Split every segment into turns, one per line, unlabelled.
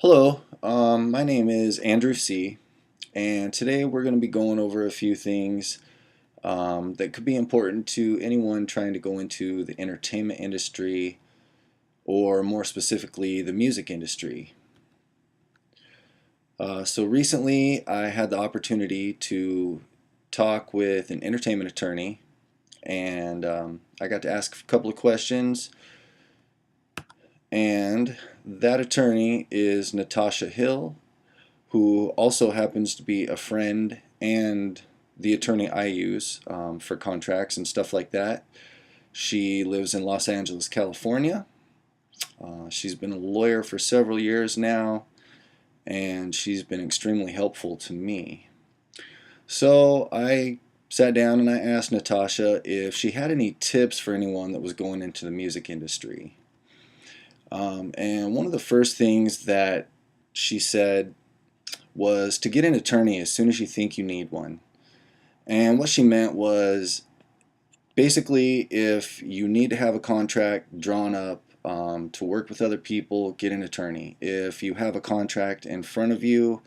Hello, my name is Andrew C., and today we're going to be going over a few things that could be important to anyone trying to go into the entertainment industry, or more specifically, the music industry. So recently, I had the opportunity to talk with an entertainment attorney, and I got to ask a couple of questions. And that attorney is Natasha Hill, who also happens to be a friend and the attorney I use for contracts and stuff like that. She lives in Los Angeles, California. She's been a lawyer for several years now, and she's been extremely helpful to me. So I sat down and I asked Natasha if she had any tips for anyone that was going into the music industry. And one of the first things that she said was to get an attorney as soon as you think you need one. And what she meant was basically if you need to have a contract drawn up to work with other people, get an attorney. If you have a contract in front of you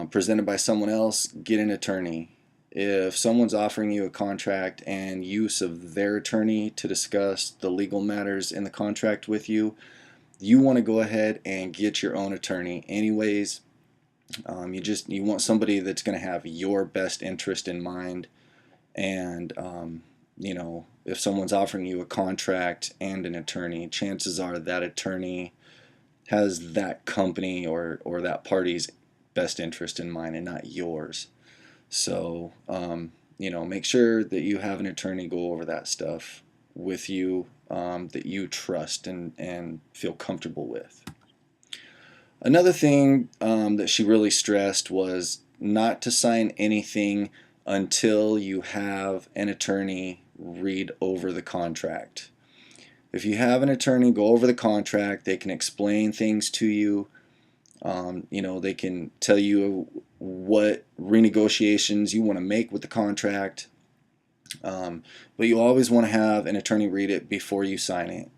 presented by someone else, get an attorney. If someone's offering you a contract and use of their attorney to discuss the legal matters in the contract with you, you want to go ahead and get your own attorney anyways. You want somebody that's going to have your best interest in mind, and if someone's offering you a contract and an attorney, chances are that attorney has that company or that party's best interest in mind and not yours. So make sure that you have an attorney go over that stuff with you, that you trust and feel comfortable with. Another thing that she really stressed was not to sign anything until you have an attorney read over the contract. If you have an attorney go over the contract, they can explain things to you. They can tell you what renegotiations you want to make with the contract. But you always want to have an attorney read it before you sign it.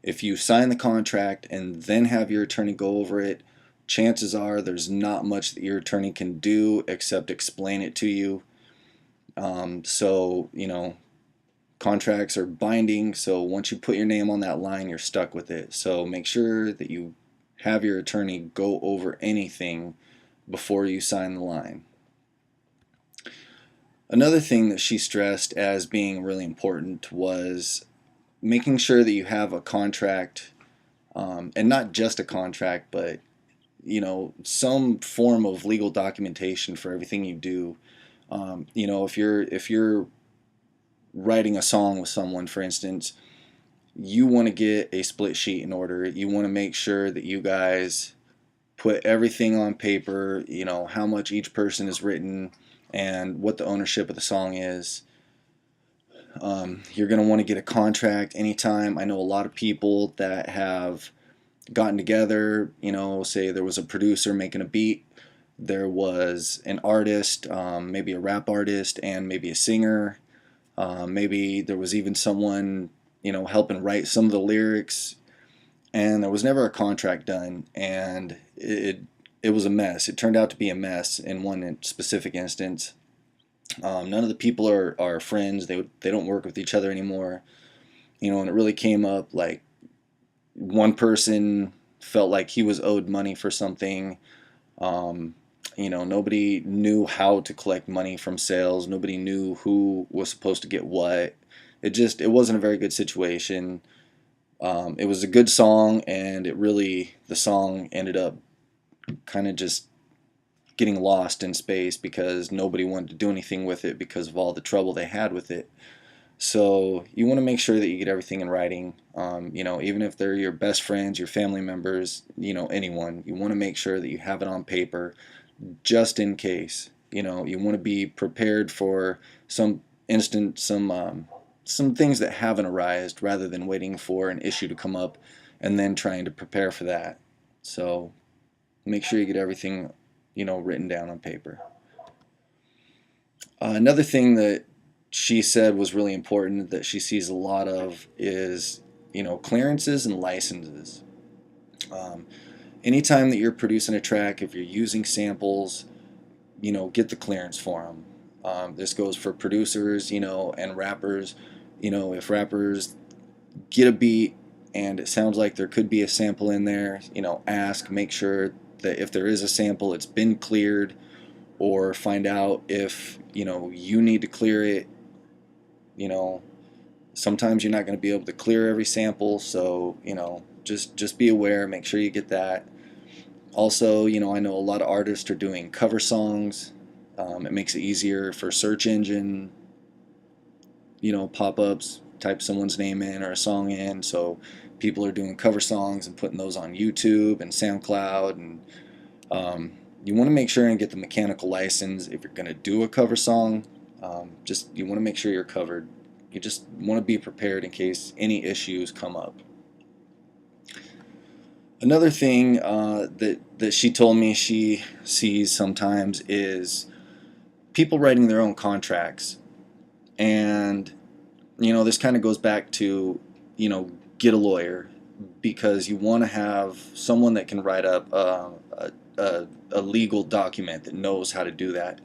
If you sign the contract and then have your attorney go over it, chances are there's not much that your attorney can do except explain it to you. Contracts are binding, so once you put your name on that line, you're stuck with it. So make sure that you have your attorney go over anything before you sign the line. Another thing that she stressed as being really important was making sure that you have a contract, and not just a contract, but some form of legal documentation for everything you do. If you're writing a song with someone, for instance, you want to get a split sheet in order. You want to make sure that you guys put everything on paper, how much each person has written and what the ownership of the song is. You're going to want to get a contract anytime. I know a lot of people that have gotten together, say there was a producer making a beat, there was an artist, maybe a rap artist and maybe a singer, maybe there was even someone, helping write some of the lyrics, and there was never a contract done, and it was a mess. It turned out to be a mess in one specific instance. None of the people are friends. They don't work with each other anymore. And it really came up like one person felt like he was owed money for something. Nobody knew how to collect money from sales. Nobody knew who was supposed to get what. It wasn't a very good situation. It was a good song, and the song ended up kind of just getting lost in space because nobody wanted to do anything with it because of all the trouble they had with it. So you want to make sure that you get everything in writing. Even if they're your best friends, your family members, anyone, you want to make sure that you have it on paper just in case. You want to be prepared for some things that haven't arisen rather than waiting for an issue to come up and then trying to prepare for that. So make sure you get everything, written down on paper. Another thing that she said was really important that she sees a lot of is, clearances and licenses. anytime that you're producing a track, if you're using samples, get the clearance for them. This goes for producers, and rappers. If rappers get a beat and it sounds like there could be a sample in there, make sure that if there is a sample, it's been cleared, or find out if, you need to clear it. You know, Sometimes you're not going to be able to clear every sample, so, just be aware, make sure you get that. Also, I know a lot of artists are doing cover songs. It makes it easier for search engine, pop-ups, type someone's name in or a song in. So people are doing cover songs and putting those on YouTube and SoundCloud. And you want to make sure and get the mechanical license if you're going to do a cover song. You want to make sure you're covered. You just want to be prepared in case any issues come up. Another thing that she told me she sees sometimes is people writing their own contracts. And, this kind of goes back to, get a lawyer, because you want to have someone that can write up a legal document that knows how to do that.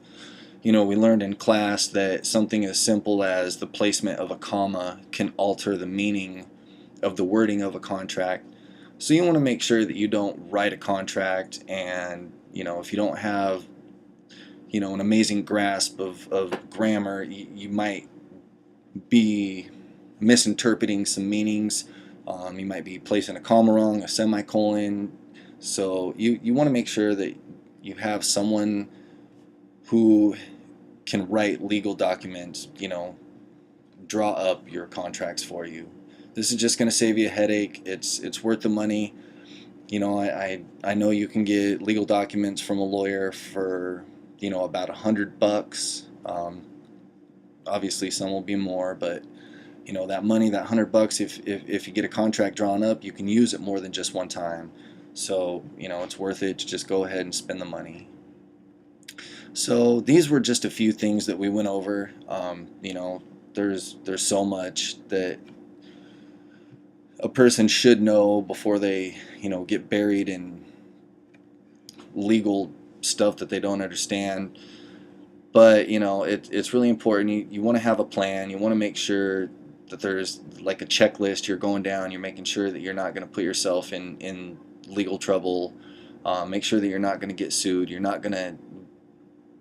We learned in class that something as simple as the placement of a comma can alter the meaning of the wording of a contract. So you want to make sure that you don't write a contract and, if you don't have, an amazing grasp of grammar, you might be misinterpreting some meanings. You might be placing a comma wrong, a semicolon. So you want to make sure that you have someone who can write legal documents, draw up your contracts for you. This is just going to save you a headache. It's worth the money. I know you can get legal documents from a lawyer for, about $100. Obviously some will be more, but that money, that $100, if you get a contract drawn up, you can use it more than just one time. So it's worth it to just go ahead and spend the money. So these were just a few things that we went over. There's so much that a person should know before they get buried in legal stuff that they don't understand. But it's really important. You want to have a plan. You want to make sure that there's like a checklist you're going down. You're making sure that you're not going to put yourself in legal trouble. Make sure that you're not going to get sued. You're not going to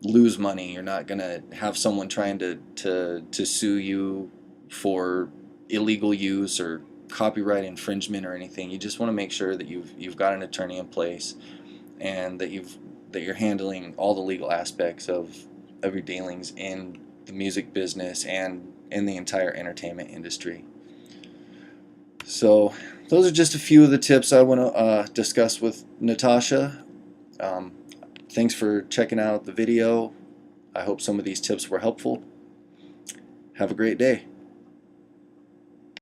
lose money. You're not going to have someone trying to sue you for illegal use or copyright infringement or anything. You just want to make sure that you've got an attorney in place, and that you're handling all the legal aspects of your dealings in the music business and in the entire entertainment industry. So those are just a few of the tips I want to discuss with Natasha. Thanks for checking out the video. I hope some of these tips were helpful. Have a great day.